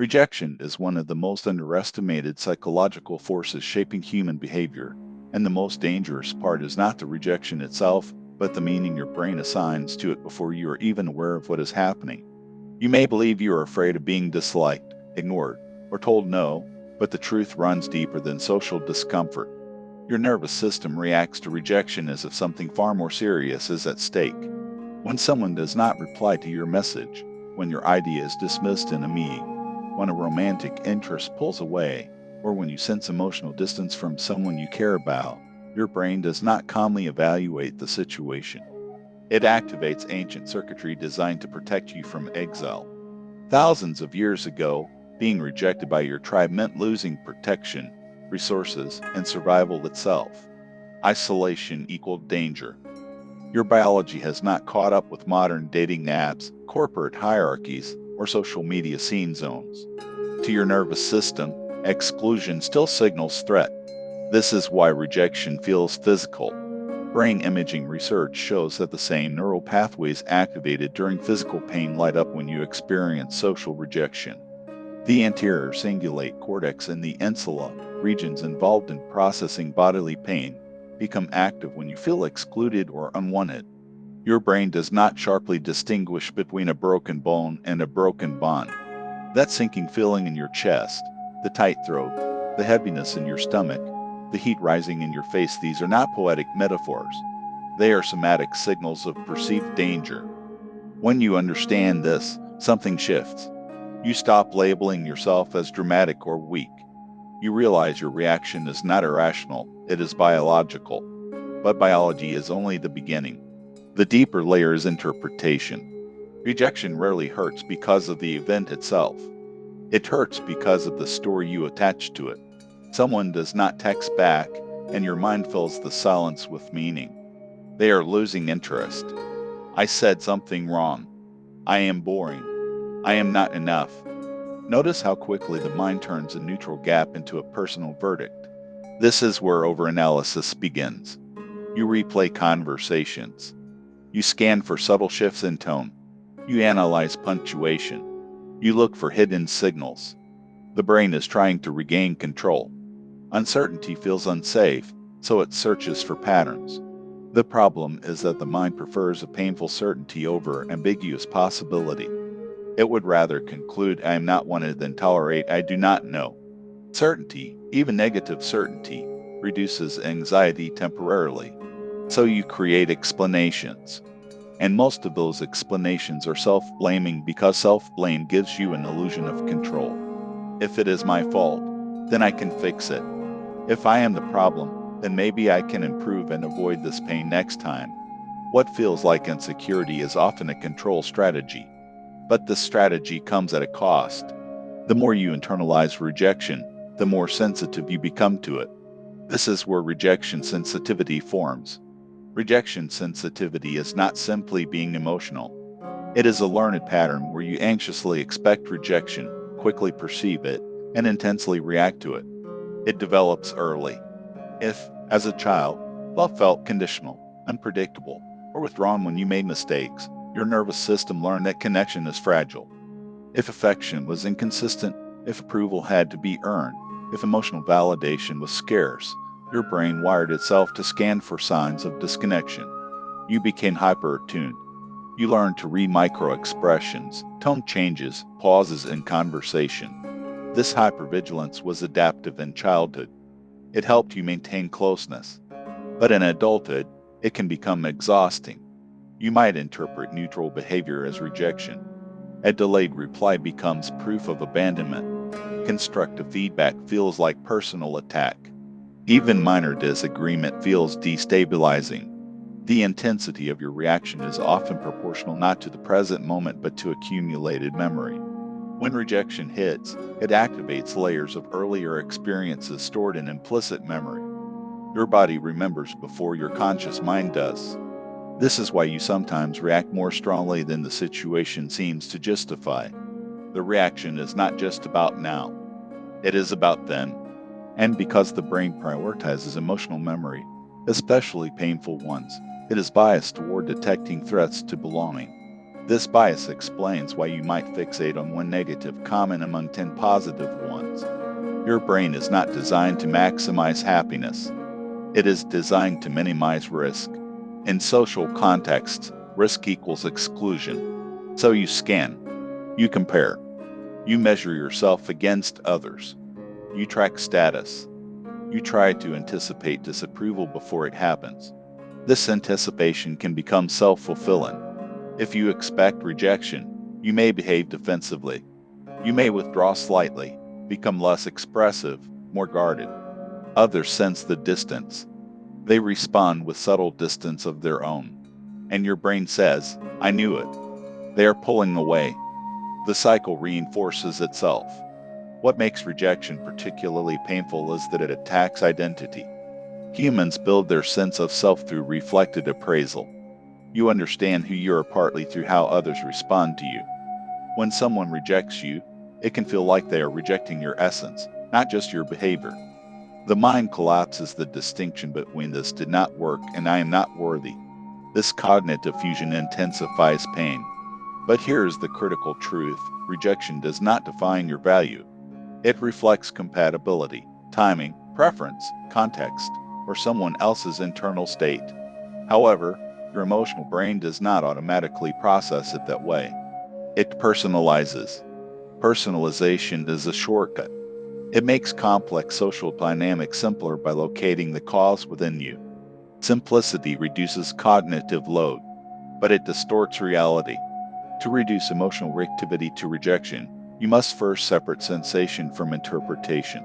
Rejection is one of the most underestimated psychological forces shaping human behavior, and the most dangerous part is not the rejection itself, but the meaning your brain assigns to it before you are even aware of what is happening. You may believe you are afraid of being disliked, ignored, or told no, but the truth runs deeper than social discomfort. Your nervous system reacts to rejection as if something far more serious is at stake. When someone does not reply to your message, when your idea is dismissed in a meeting, when a romantic interest pulls away, or when you sense emotional distance from someone you care about, your brain does not calmly evaluate the situation. It activates ancient circuitry designed to protect you from exile. Thousands of years ago, being rejected by your tribe meant losing protection, resources, and survival itself. Isolation equaled danger. Your biology has not caught up with modern dating apps, corporate hierarchies, or social media scene zones. To your nervous system, exclusion still signals threat. This is why rejection feels physical. Brain imaging research shows that the same neural pathways activated during physical pain light up when you experience social rejection. The anterior cingulate cortex and the insula, regions involved in processing bodily pain, become active when you feel excluded or unwanted. Your brain does not sharply distinguish between a broken bone and a broken bond. That sinking feeling in your chest, the tight throat, the heaviness in your stomach, the heat rising in your face, these are not poetic metaphors. They are somatic signals of perceived danger. When you understand this, something shifts. You stop labeling yourself as dramatic or weak. You realize your reaction is not irrational, it is biological. But biology is only the beginning. The deeper layer is interpretation. Rejection rarely hurts because of the event itself. It hurts because of the story you attach to it. Someone does not text back, and your mind fills the silence with meaning. They are losing interest. I said something wrong. I am boring. I am not enough. Notice how quickly the mind turns a neutral gap into a personal verdict. This is where overanalysis begins. You replay conversations. You scan for subtle shifts in tone. You analyze punctuation. You look for hidden signals. The brain is trying to regain control. Uncertainty feels unsafe, so it searches for patterns. The problem is that the mind prefers a painful certainty over ambiguous possibility. It would rather conclude I am not wanted than tolerate I do not know. Certainty, even negative certainty, reduces anxiety temporarily. So you create explanations. And most of those explanations are self-blaming because self-blame gives you an illusion of control. If it is my fault, then I can fix it. If I am the problem, then maybe I can improve and avoid this pain next time. What feels like insecurity is often a control strategy. But this strategy comes at a cost. The more you internalize rejection, the more sensitive you become to it. This is where rejection sensitivity forms. Rejection sensitivity is not simply being emotional. It is a learned pattern where you anxiously expect rejection, quickly perceive it, and intensely react to it. It develops early. If, as a child, love felt conditional, unpredictable, or withdrawn when you made mistakes, your nervous system learned that connection is fragile. If affection was inconsistent, if approval had to be earned, if emotional validation was scarce, your brain wired itself to scan for signs of disconnection. You became hyper-attuned. You learned to read micro-expressions, tone changes, pauses in conversation. This hypervigilance was adaptive in childhood. It helped you maintain closeness. But in adulthood, it can become exhausting. You might interpret neutral behavior as rejection. A delayed reply becomes proof of abandonment. Constructive feedback feels like personal attack. Even minor disagreement feels destabilizing. The intensity of your reaction is often proportional not to the present moment but to accumulated memory. When rejection hits, it activates layers of earlier experiences stored in implicit memory. Your body remembers before your conscious mind does. This is why you sometimes react more strongly than the situation seems to justify. The reaction is not just about now, it is about then. And because the brain prioritizes emotional memory, especially painful ones, it is biased toward detecting threats to belonging. This bias explains why you might fixate on one negative comment among 10 positive ones. Your brain is not designed to maximize happiness. It is designed to minimize risk. In social contexts, risk equals exclusion. So you scan, you compare, you measure yourself against others, you track status, you try to anticipate disapproval before it happens. This anticipation can become self-fulfilling. If you expect rejection, you may behave defensively. You may withdraw slightly, become less expressive, more guarded. Others sense the distance. They respond with subtle distance of their own. And your brain says, I knew it. They are pulling away. The cycle reinforces itself. What makes rejection particularly painful is that it attacks identity. Humans build their sense of self through reflected appraisal. You understand who you are partly through how others respond to you. When someone rejects you, it can feel like they are rejecting your essence, not just your behavior. The mind collapses the distinction between this did not work and I am not worthy. This cognitive fusion intensifies pain. But here is the critical truth: rejection does not define your value. It reflects compatibility, timing, preference, context, or someone else's internal state. However, your emotional brain does not automatically process it that way. It personalizes. Personalization is a shortcut. It makes complex social dynamics simpler by locating the cause within you. Simplicity reduces cognitive load, but it distorts reality. To reduce emotional reactivity to rejection, you must first separate sensation from interpretation.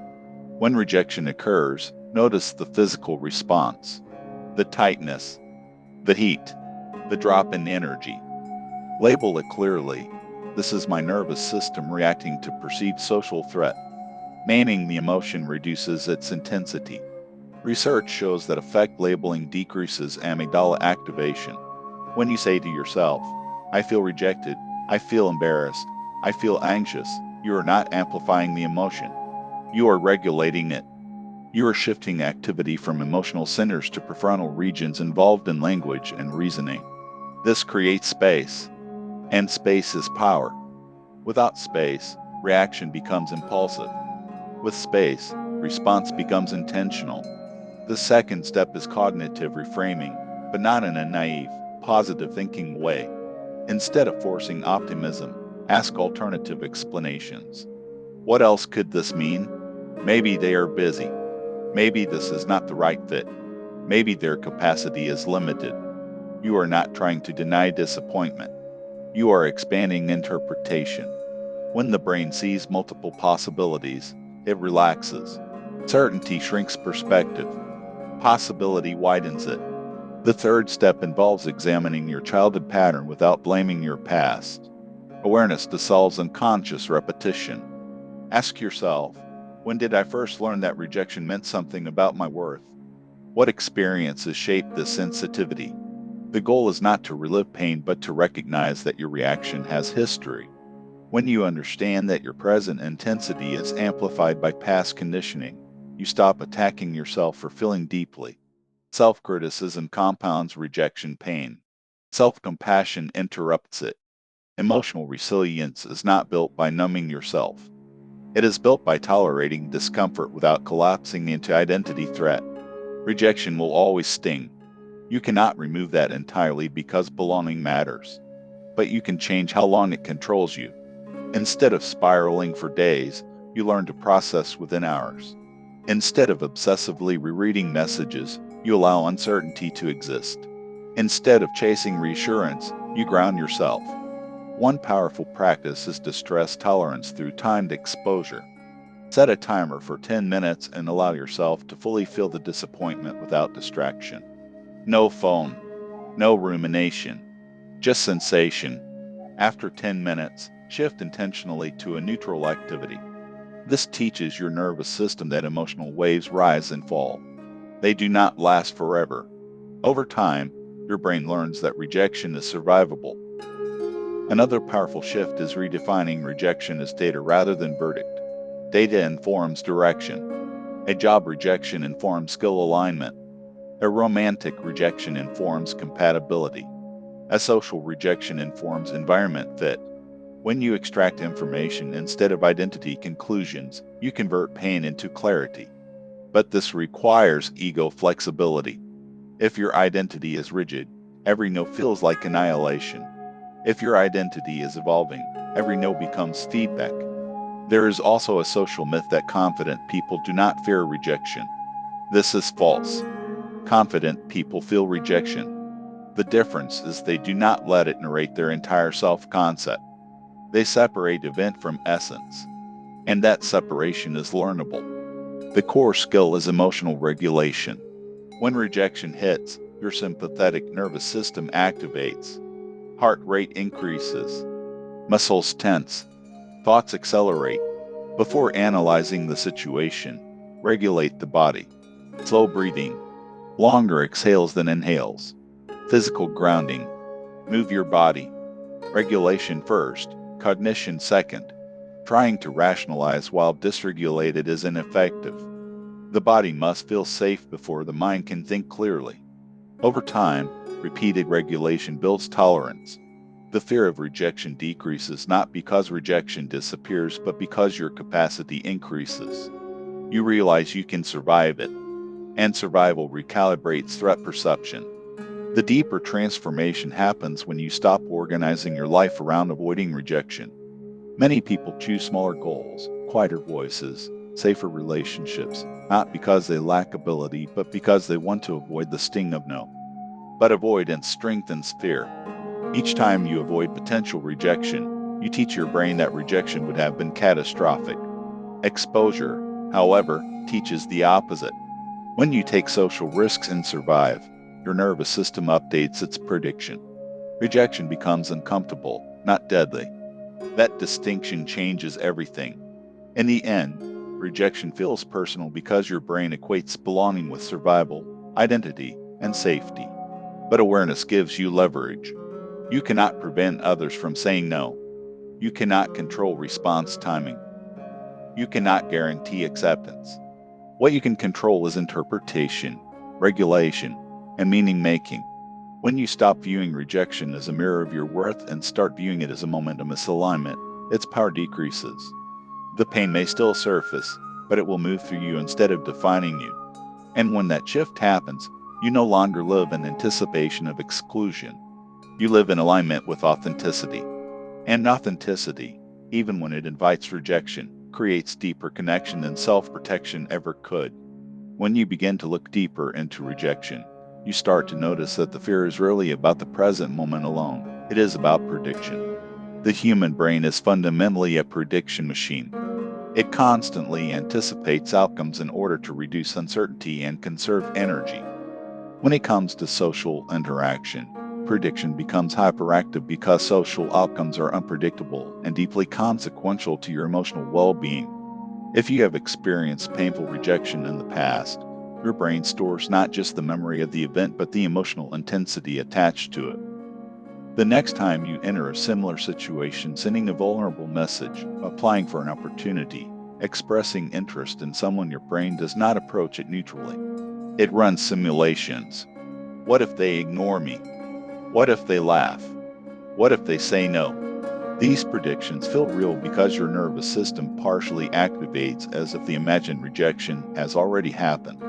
When rejection occurs, notice the physical response: the tightness, the heat, the drop in energy. Label it clearly. This is my nervous system reacting to perceived social threat. Naming the emotion reduces its intensity. Research shows that affect labeling decreases amygdala activation. When you say to yourself, I feel rejected, I feel embarrassed, I feel anxious, you are not amplifying the emotion. You are regulating it. You are shifting activity from emotional centers to prefrontal regions involved in language and reasoning. This creates space, and space is power. Without space, reaction becomes impulsive. With space, response becomes intentional. The second step is cognitive reframing, but not in a naive, positive thinking way. Instead of forcing optimism, ask alternative explanations. What else could this mean? Maybe they are busy. Maybe this is not the right fit. Maybe their capacity is limited. You are not trying to deny disappointment. You are expanding interpretation. When the brain sees multiple possibilities, it relaxes. Certainty shrinks perspective. Possibility widens it. The third step involves examining your childhood pattern without blaming your past. Awareness dissolves unconscious repetition. Ask yourself, when did I first learn that rejection meant something about my worth? What experiences shaped this sensitivity? The goal is not to relive pain, but to recognize that your reaction has history. When you understand that your present intensity is amplified by past conditioning, you stop attacking yourself for feeling deeply. Self-criticism compounds rejection pain. Self-compassion interrupts it. Emotional resilience is not built by numbing yourself. It is built by tolerating discomfort without collapsing into identity threat. Rejection will always sting. You cannot remove that entirely because belonging matters. But you can change how long it controls you. Instead of spiraling for days, you learn to process within hours. Instead of obsessively rereading messages, you allow uncertainty to exist. Instead of chasing reassurance, you ground yourself. One powerful practice is distress tolerance through timed exposure. Set a timer for 10 minutes and allow yourself to fully feel the disappointment without distraction. No phone, no rumination, just sensation. After 10 minutes, shift intentionally to a neutral activity. This teaches your nervous system that emotional waves rise and fall. They do not last forever. Over time, your brain learns that rejection is survivable. Another powerful shift is redefining rejection as data rather than verdict. Data informs direction. A job rejection informs skill alignment. A romantic rejection informs compatibility. As social rejection informs environment fit, when you extract information instead of identity conclusions, you convert pain into clarity. But this requires ego flexibility. If your identity is rigid, every no feels like annihilation. If your identity is evolving, every no becomes feedback. There is also a social myth that confident people do not fear rejection. This is false. Confident people feel rejection. The difference is they do not let it narrate their entire self-concept. They separate event from essence, and that separation is learnable. The core skill is emotional regulation. When rejection hits, your sympathetic nervous system activates. Heart rate increases. Muscles tense. Thoughts accelerate. Before analyzing the situation, regulate the body. Slow breathing. Longer exhales than inhales. Physical grounding. Move your body. Regulation first, cognition second. Trying to rationalize while dysregulated is ineffective. The body must feel safe before the mind can think clearly. Over time, repeated regulation builds tolerance. The fear of rejection decreases not because rejection disappears, but because your capacity increases. You realize you can survive it, and survival recalibrates threat perception. The deeper transformation happens when you stop organizing your life around avoiding rejection. Many people choose smaller goals, quieter voices, safer relationships, not because they lack ability, but because they want to avoid the sting of no. But avoidance strengthens fear. Each time you avoid potential rejection, you teach your brain that rejection would have been catastrophic. Exposure, however, teaches the opposite. When you take social risks and survive, your nervous system updates its prediction. Rejection becomes uncomfortable, not deadly. That distinction changes everything. In the end, rejection feels personal because your brain equates belonging with survival, identity, and safety. But awareness gives you leverage. You cannot prevent others from saying no. You cannot control response timing. You cannot guarantee acceptance. What you can control is interpretation, regulation, and meaning making. When you stop viewing rejection as a mirror of your worth and start viewing it as a moment of misalignment, its power decreases. The pain may still surface, but it will move through you instead of defining you. And when that shift happens, you no longer live in anticipation of exclusion. You live in alignment with authenticity. And authenticity, even when it invites rejection, creates deeper connection than self-protection ever could. When you begin to look deeper into rejection, you start to notice that the fear is rarely about the present moment alone. It is about prediction. The human brain is fundamentally a prediction machine. It constantly anticipates outcomes in order to reduce uncertainty and conserve energy. When it comes to social interaction, prediction becomes hyperactive because social outcomes are unpredictable and deeply consequential to your emotional well-being. If you have experienced painful rejection in the past, your brain stores not just the memory of the event but the emotional intensity attached to it. The next time you enter a similar situation, sending a vulnerable message, applying for an opportunity, expressing interest in someone, your brain does not approach it neutrally. It runs simulations. What if they ignore me? What if they laugh? What if they say no? These predictions feel real because your nervous system partially activates as if the imagined rejection has already happened.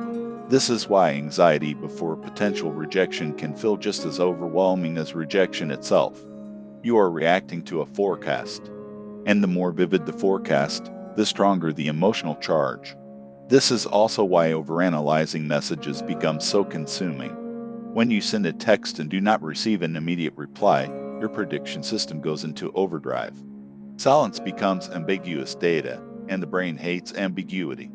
This is why anxiety before potential rejection can feel just as overwhelming as rejection itself. You are reacting to a forecast, and the more vivid the forecast, the stronger the emotional charge. This is also why overanalyzing messages becomes so consuming. When you send a text and do not receive an immediate reply, your prediction system goes into overdrive. Silence becomes ambiguous data, and the brain hates ambiguity.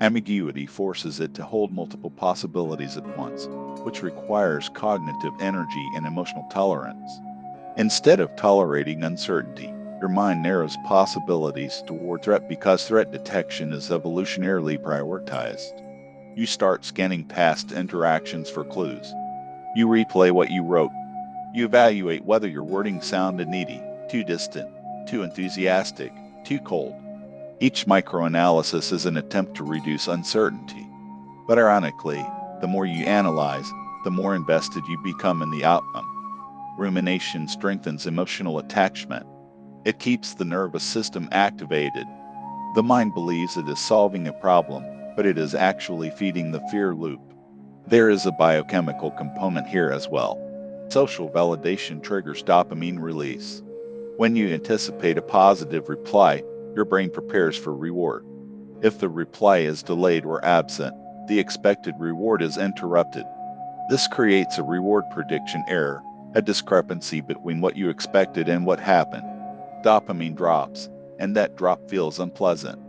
Ambiguity forces it to hold multiple possibilities at once, which requires cognitive energy and emotional tolerance. Instead of tolerating uncertainty, your mind narrows possibilities toward threat because threat detection is evolutionarily prioritized. You start scanning past interactions for clues. You replay what you wrote. You evaluate whether your wording sounded needy, too distant, too enthusiastic, too cold. Each microanalysis is an attempt to reduce uncertainty. But ironically, the more you analyze, the more invested you become in the outcome. Rumination strengthens emotional attachment. It keeps the nervous system activated. The mind believes it is solving a problem, but it is actually feeding the fear loop. There is a biochemical component here as well. Social validation triggers dopamine release. When you anticipate a positive reply, your brain prepares for reward. If the reply is delayed or absent, the expected reward is interrupted. This creates a reward prediction error, a discrepancy between what you expected and what happened. Dopamine drops, and that drop feels unpleasant.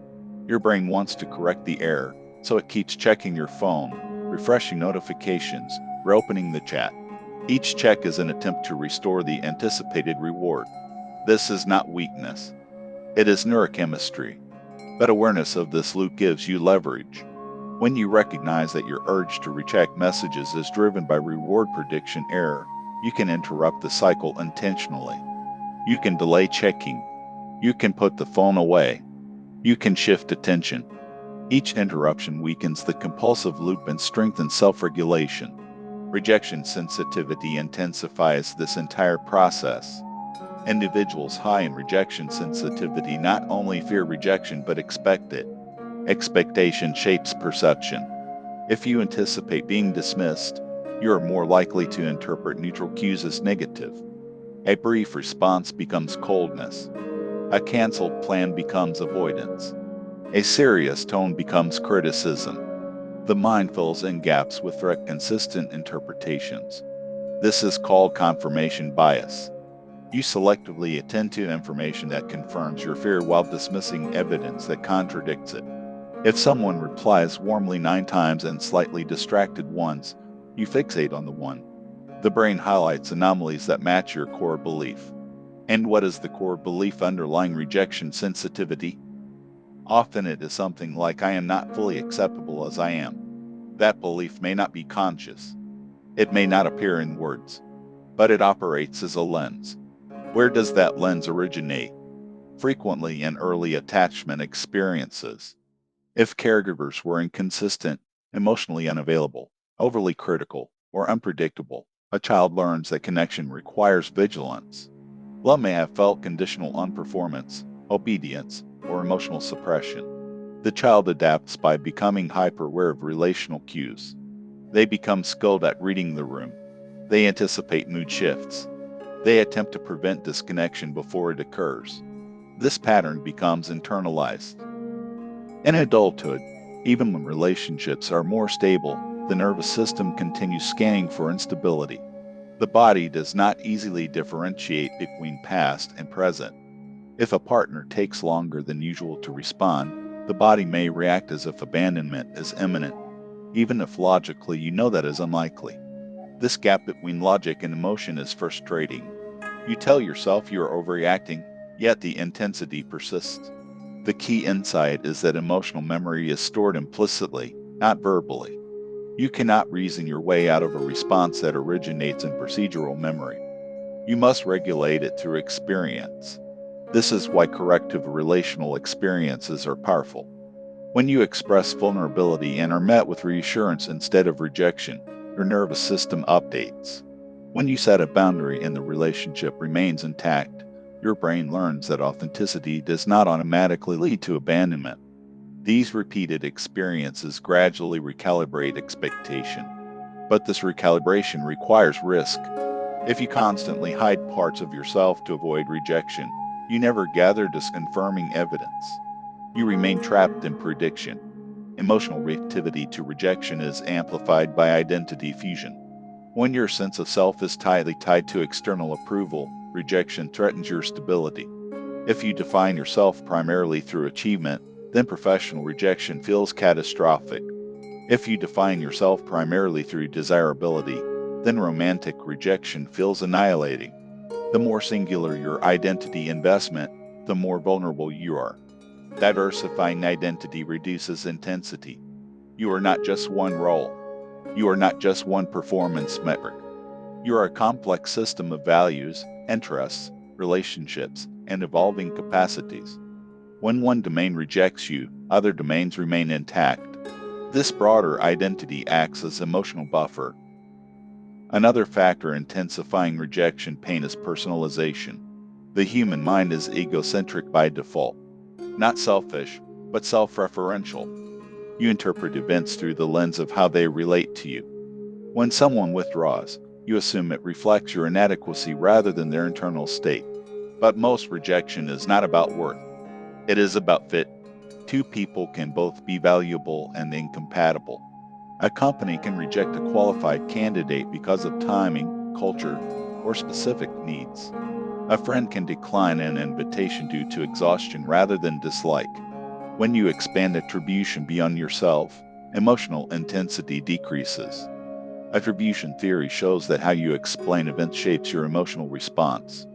Your brain wants to correct the error, so it keeps checking your phone, refreshing notifications, reopening the chat. Each check is an attempt to restore the anticipated reward. This is not weakness. It is neurochemistry. But awareness of this loop gives you leverage. When you recognize that your urge to recheck messages is driven by reward prediction error, you can interrupt the cycle intentionally. You can delay checking. You can put the phone away. You can shift attention. Each interruption weakens the compulsive loop and strengthens self-regulation. Rejection sensitivity intensifies this entire process. Individuals high in rejection sensitivity not only fear rejection but expect it. Expectation shapes perception. If you anticipate being dismissed, you are more likely to interpret neutral cues as negative. A brief response becomes coldness. A canceled plan becomes avoidance. A serious tone becomes criticism. The mind fills in gaps with threat-consistent interpretations. This is called confirmation bias. You selectively attend to information that confirms your fear while dismissing evidence that contradicts it. If someone replies warmly 9 times and slightly distracted once, you fixate on the one. The brain highlights anomalies that match your core belief. And what is the core belief underlying rejection sensitivity? Often it is something like I am not fully acceptable as I am. That belief may not be conscious. It may not appear in words, but it operates as a lens. Where does that lens originate? Frequently in early attachment experiences. If caregivers were inconsistent, emotionally unavailable, overly critical, or unpredictable, a child learns that connection requires vigilance. Love may have felt conditional on performance, obedience, or emotional suppression. The child adapts by becoming hyper-aware of relational cues. They become skilled at reading the room. They anticipate mood shifts. They attempt to prevent disconnection before it occurs. This pattern becomes internalized. In adulthood, even when relationships are more stable, the nervous system continues scanning for instability. The body does not easily differentiate between past and present. If a partner takes longer than usual to respond, the body may react as if abandonment is imminent, even if logically you know that is unlikely. This gap between logic and emotion is frustrating. You tell yourself you are overreacting, yet the intensity persists. The key insight is that emotional memory is stored implicitly, not verbally. You cannot reason your way out of a response that originates in procedural memory. You must regulate it through experience. This is why corrective relational experiences are powerful. When you express vulnerability and are met with reassurance instead of rejection, your nervous system updates. When you set a boundary and the relationship remains intact, your brain learns that authenticity does not automatically lead to abandonment. These repeated experiences gradually recalibrate expectation. But this recalibration requires risk. If you constantly hide parts of yourself to avoid rejection, you never gather disconfirming evidence. You remain trapped in prediction. Emotional reactivity to rejection is amplified by identity fusion. When your sense of self is tightly tied to external approval, rejection threatens your stability. If you define yourself primarily through achievement, then professional rejection feels catastrophic. If you define yourself primarily through desirability, then romantic rejection feels annihilating. The more singular your identity investment, the more vulnerable you are. Diversifying identity reduces intensity. You are not just one role. You are not just one performance metric. You are a complex system of values, interests, relationships, and evolving capacities. When one domain rejects you, other domains remain intact. This broader identity acts as emotional buffer. Another factor intensifying rejection pain is personalization. The human mind is egocentric by default, not selfish, but self-referential. You interpret events through the lens of how they relate to you. When someone withdraws, you assume it reflects your inadequacy rather than their internal state. But most rejection is not about worth. It is about fit. Two people can both be valuable and incompatible. A company can reject a qualified candidate because of timing, culture, or specific needs. A friend can decline an invitation due to exhaustion rather than dislike. When you expand attribution beyond yourself, emotional intensity decreases. Attribution theory shows that how you explain events shapes your emotional response.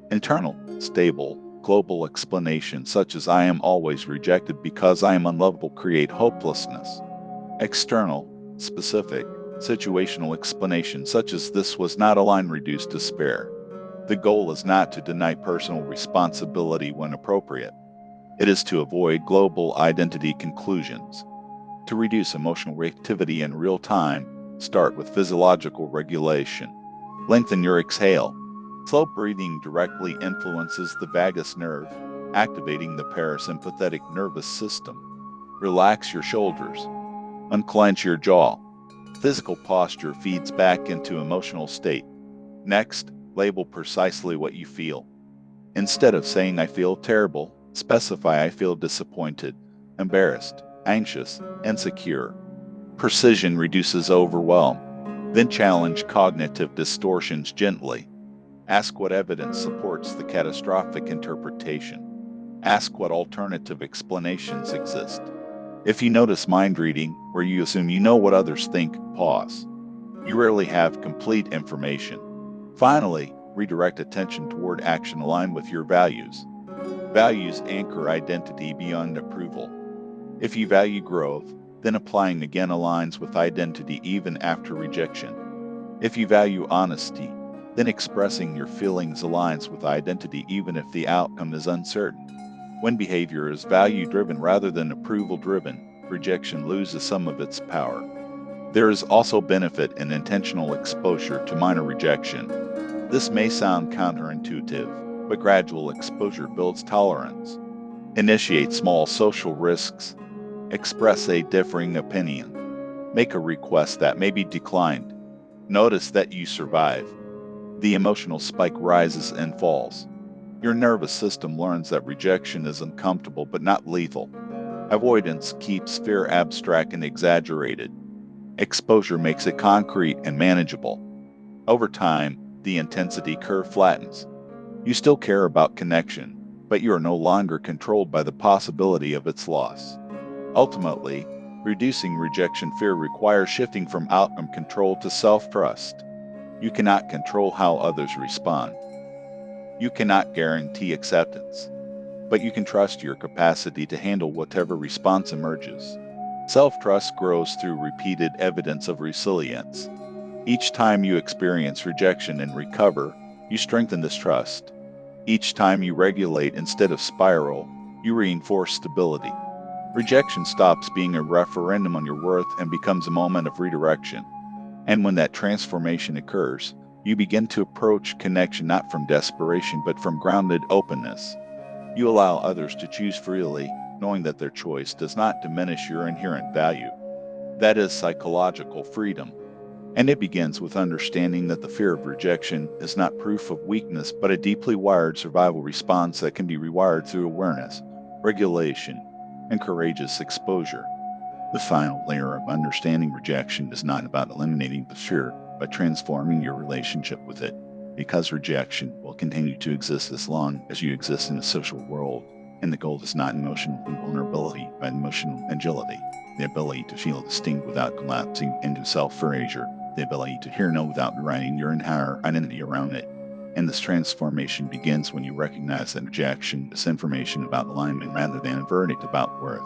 Internal, stable, global explanations such as I am always rejected because I am unlovable create hopelessness. External, specific, situational explanations such as this was not a line reduce despair. The goal is not to deny personal responsibility when appropriate. It is to avoid global identity conclusions. To reduce emotional reactivity in real time, start with physiological regulation. Lengthen your exhale. Slow breathing directly influences the vagus nerve, activating the parasympathetic nervous system. Relax your shoulders. Unclench your jaw. Physical posture feeds back into emotional state. Next, label precisely what you feel. Instead of saying I feel terrible, specify I feel disappointed, embarrassed, anxious, insecure. Precision reduces overwhelm. Then challenge cognitive distortions gently. Ask what evidence supports the catastrophic interpretation. Ask what alternative explanations exist. If you notice mind reading, where you assume you know what others think, pause. You rarely have complete information. Finally, redirect attention toward action aligned with your values. Values anchor identity beyond approval. If you value growth, then applying again aligns with identity even after rejection. If you value honesty, then expressing your feelings aligns with identity even if the outcome is uncertain. When behavior is value-driven rather than approval-driven, rejection loses some of its power. There is also benefit in intentional exposure to minor rejection. This may sound counterintuitive, but gradual exposure builds tolerance. Initiate small social risks. Express a differing opinion. Make a request that may be declined. Notice that you survive. The emotional spike rises and falls. Your nervous system learns that rejection is uncomfortable but not lethal. Avoidance keeps fear abstract and exaggerated. Exposure makes it concrete and manageable. Over time, the intensity curve flattens. You still care about connection, but you are no longer controlled by the possibility of its loss. Ultimately, reducing rejection fear requires shifting from outcome control to self-trust. You cannot control how others respond. You cannot guarantee acceptance, but you can trust your capacity to handle whatever response emerges. Self-trust grows through repeated evidence of resilience. Each time you experience rejection and recover, you strengthen this trust. Each time you regulate instead of spiral, you reinforce stability. Rejection stops being a referendum on your worth and becomes a moment of redirection. And when that transformation occurs, you begin to approach connection not from desperation but from grounded openness. You allow others to choose freely, knowing that their choice does not diminish your inherent value. That is psychological freedom. And it begins with understanding that the fear of rejection is not proof of weakness but a deeply wired survival response that can be rewired through awareness, regulation, and courageous exposure. The final layer of understanding rejection is not about eliminating the fear, but transforming your relationship with it, because rejection will continue to exist as long as you exist in a social world, and the goal is not emotional invulnerability, but emotional agility, the ability to feel distinct without collapsing into self-erasure, the ability to hear no without writing your entire identity around it. And this transformation begins when you recognize that rejection is information about alignment rather than a verdict about worth.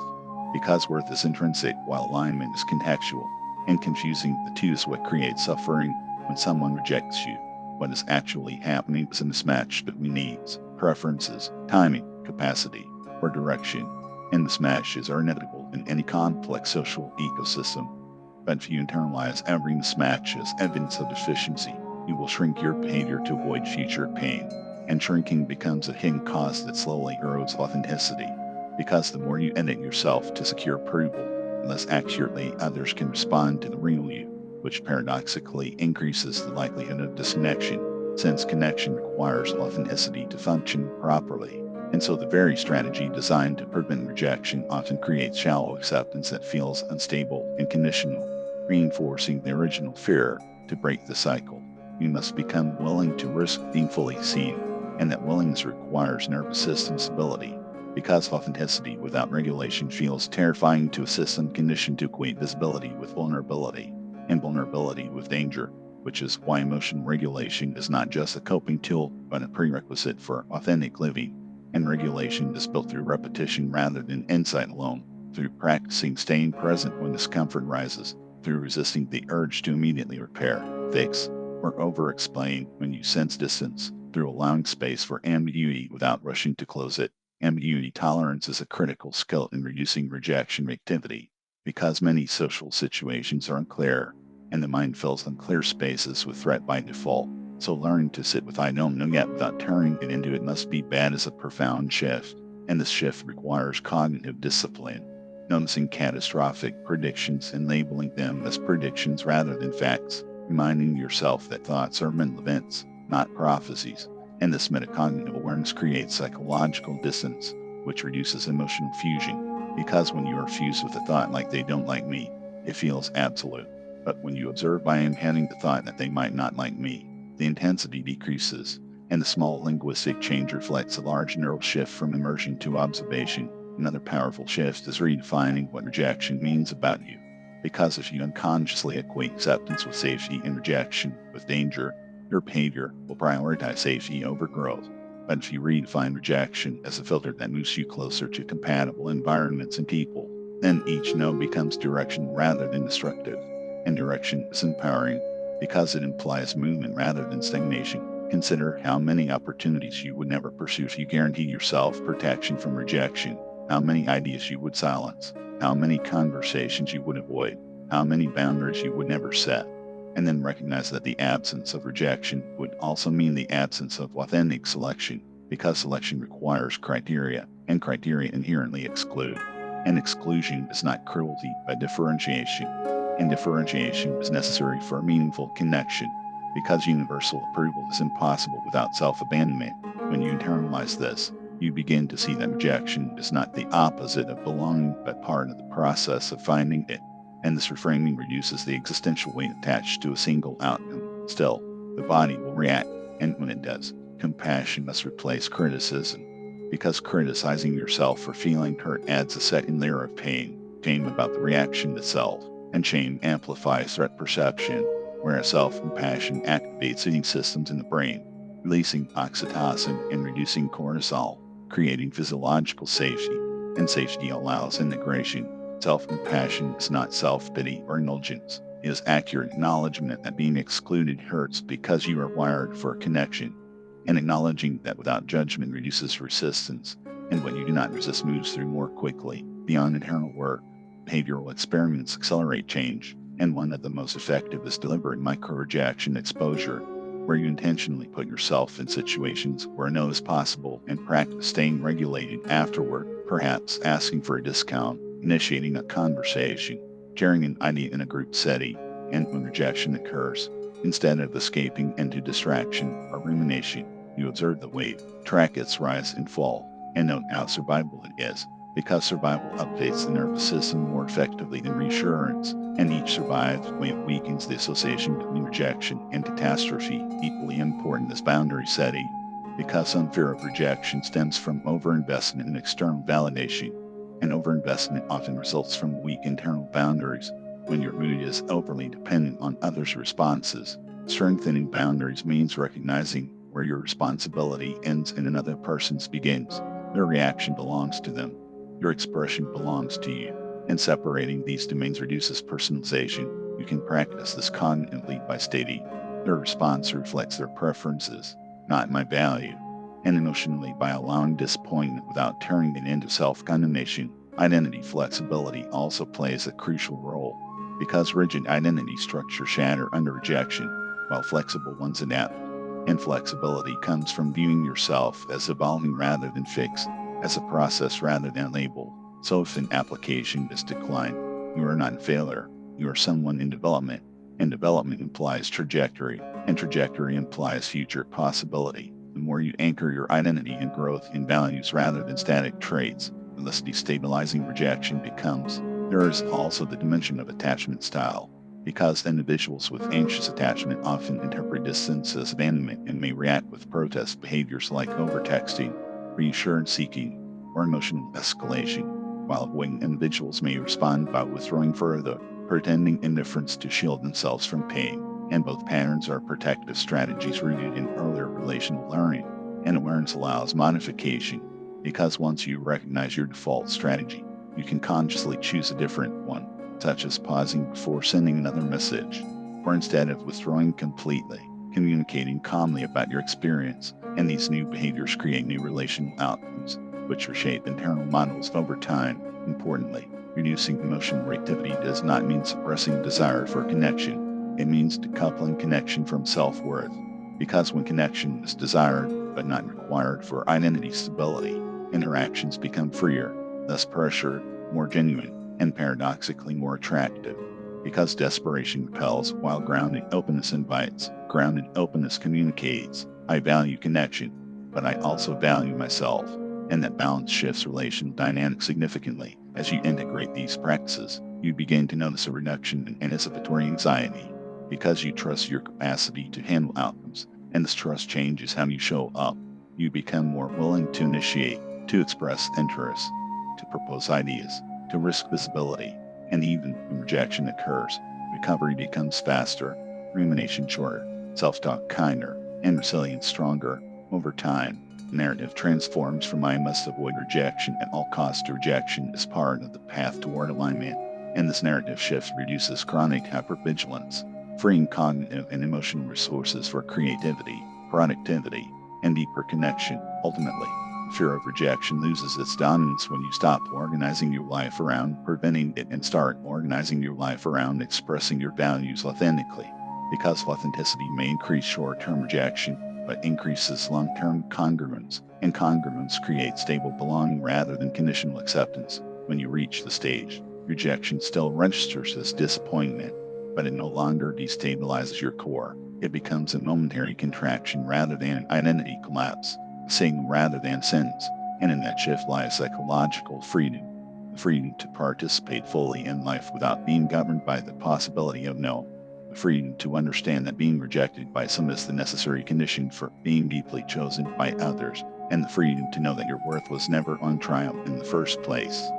Because worth is intrinsic while alignment is contextual, and confusing the two is what creates suffering when someone rejects you. What is actually happening is a mismatch between needs, preferences, timing, capacity, or direction, and mismatches are inevitable in any complex social ecosystem. But if you internalize every mismatch as evidence of deficiency, you will shrink your behavior to avoid future pain. And shrinking becomes a hidden cost that slowly erodes authenticity. Because the more you edit yourself to secure approval, the less accurately others can respond to the real you, which paradoxically increases the likelihood of disconnection, since connection requires authenticity to function properly. And so the very strategy designed to prevent rejection often creates shallow acceptance that feels unstable and conditional, reinforcing the original fear. To break the cycle, you must become willing to risk being fully seen, and that willingness requires nervous system stability. Because authenticity without regulation feels terrifying to a system conditioned to equate visibility with vulnerability, and vulnerability with danger, which is why emotional regulation is not just a coping tool, but a prerequisite for authentic living. And regulation is built through repetition rather than insight alone, through practicing staying present when discomfort rises, through resisting the urge to immediately repair, fix, or over-explain when you sense distance, through allowing space for ambiguity without rushing to close it. Ambiguity tolerance is a critical skill in reducing rejection reactivity, because many social situations are unclear, and the mind fills unclear spaces with threat by default. So learning to sit with I don't know yet without turning it into it must be bad is a profound shift, and this shift requires cognitive discipline, noticing catastrophic predictions and labeling them as predictions rather than facts, reminding yourself that thoughts are mental events, not prophecies, and this metacognitive awareness creates psychological distance, which reduces emotional fusion, because when you are fused with a thought like they don't like me, it feels absolute. But when you observe I am having the thought that they might not like me, the intensity decreases, and the small linguistic change reflects a large neural shift from immersion to observation. Another powerful shift is redefining what rejection means about you. Because if you unconsciously equate acceptance with safety and rejection with danger, your behavior will prioritize safety over growth. But if you redefine rejection as a filter that moves you closer to compatible environments and people, then each no becomes direction rather than destructive. And direction is empowering because it implies movement rather than stagnation. Consider how many opportunities you would never pursue if you guaranteed yourself protection from rejection, how many ideas you would silence, how many conversations you would avoid, how many boundaries you would never set. And then recognize that the absence of rejection would also mean the absence of authentic selection, because selection requires criteria, and criteria inherently exclude. And exclusion is not cruelty, but differentiation. And differentiation is necessary for a meaningful connection, because universal approval is impossible without self-abandonment. When you internalize this, you begin to see that rejection is not the opposite of belonging, but part of the process of finding it. And this reframing reduces the existential weight attached to a single outcome. Still, the body will react, and when it does, compassion must replace criticism, because criticizing yourself for feeling hurt adds a second layer of pain, shame about the reaction itself, and shame amplifies threat perception, whereas self-compassion activates eating systems in the brain, releasing oxytocin and reducing cortisol, creating physiological safety, and safety allows integration. Self-compassion is not self-pity or indulgence. It is accurate acknowledgement that being excluded hurts because you are wired for connection, and acknowledging that without judgment reduces resistance, and what you do not resist moves through more quickly. Beyond internal work, behavioral experiments accelerate change, and one of the most effective is deliberate micro-rejection exposure, where you intentionally put yourself in situations where no is possible and practice staying regulated afterward, perhaps asking for a discount, initiating a conversation, sharing an idea in a group setting, and when rejection occurs, instead of escaping into distraction or rumination, you observe the wave, track its rise and fall, and note how survivable it is, because survival updates the nervous system more effectively than reassurance, and each survived wave weakens the association between rejection and catastrophe. Equally important is boundary setting, because some fear of rejection stems from overinvestment in external validation, and overinvestment often results from weak internal boundaries. When your mood is overly dependent on others' responses, strengthening boundaries means recognizing where your responsibility ends and another person's begins. Their reaction belongs to them. Your expression belongs to you. And separating these domains reduces personalization. You can practice this cognitively by stating, their response reflects their preferences, not my value. And emotionally by allowing disappointment without turning it into self-condemnation. Identity flexibility also plays a crucial role, because rigid identity structures shatter under rejection, while flexible ones adapt. And flexibility comes from viewing yourself as evolving rather than fixed, as a process rather than a label. So if an application is declined, you are not a failure, you are someone in development, and development implies trajectory, and trajectory implies future possibility. The more you anchor your identity in growth in values rather than static traits, the less destabilizing rejection becomes. There is also the dimension of attachment style, because individuals with anxious attachment often interpret distance as abandonment and may react with protest behaviors like overtexting, reassurance seeking, or emotional escalation, while avoiding individuals may respond by withdrawing further, pretending indifference to shield themselves from pain. And both patterns are protective strategies rooted in earlier relational learning, and awareness allows modification, because once you recognize your default strategy, you can consciously choose a different one, such as pausing before sending another message, or instead of withdrawing completely, communicating calmly about your experience. And these new behaviors create new relational outcomes, which reshape internal models over time. Importantly, reducing emotional reactivity does not mean suppressing desire for connection. It means decoupling connection from self-worth, because when connection is desired but not required for identity stability, interactions become freer, less pressured, more genuine, and paradoxically more attractive. Because desperation repels while grounded openness invites, grounded openness communicates. I value connection, but I also value myself, and that balance shifts relational dynamics significantly. As you integrate these practices, you begin to notice a reduction in anticipatory anxiety, because you trust your capacity to handle outcomes, and this trust changes how you show up. You become more willing to initiate, to express interest, to propose ideas, to risk visibility, and even when rejection occurs, recovery becomes faster, rumination shorter, self-talk kinder, and resilience stronger. Over time, the narrative transforms from "I must avoid rejection at all costs" to "rejection is part of the path toward alignment," and this narrative shift reduces chronic hypervigilance, freeing cognitive and emotional resources for creativity, productivity, and deeper connection. Ultimately, fear of rejection loses its dominance when you stop organizing your life around preventing it and start organizing your life around expressing your values authentically. Because authenticity may increase short-term rejection, but increases long-term congruence, and congruence creates stable belonging rather than conditional acceptance. When you reach the stage, rejection still registers as disappointment, but it no longer destabilizes your core. It becomes a momentary contraction rather than an identity collapse, a signal rather than a sentence, and in that shift lies psychological freedom, the freedom to participate fully in life without being governed by the possibility of no, the freedom to understand that being rejected by some is the necessary condition for being deeply chosen by others, and the freedom to know that your worth was never on trial in the first place.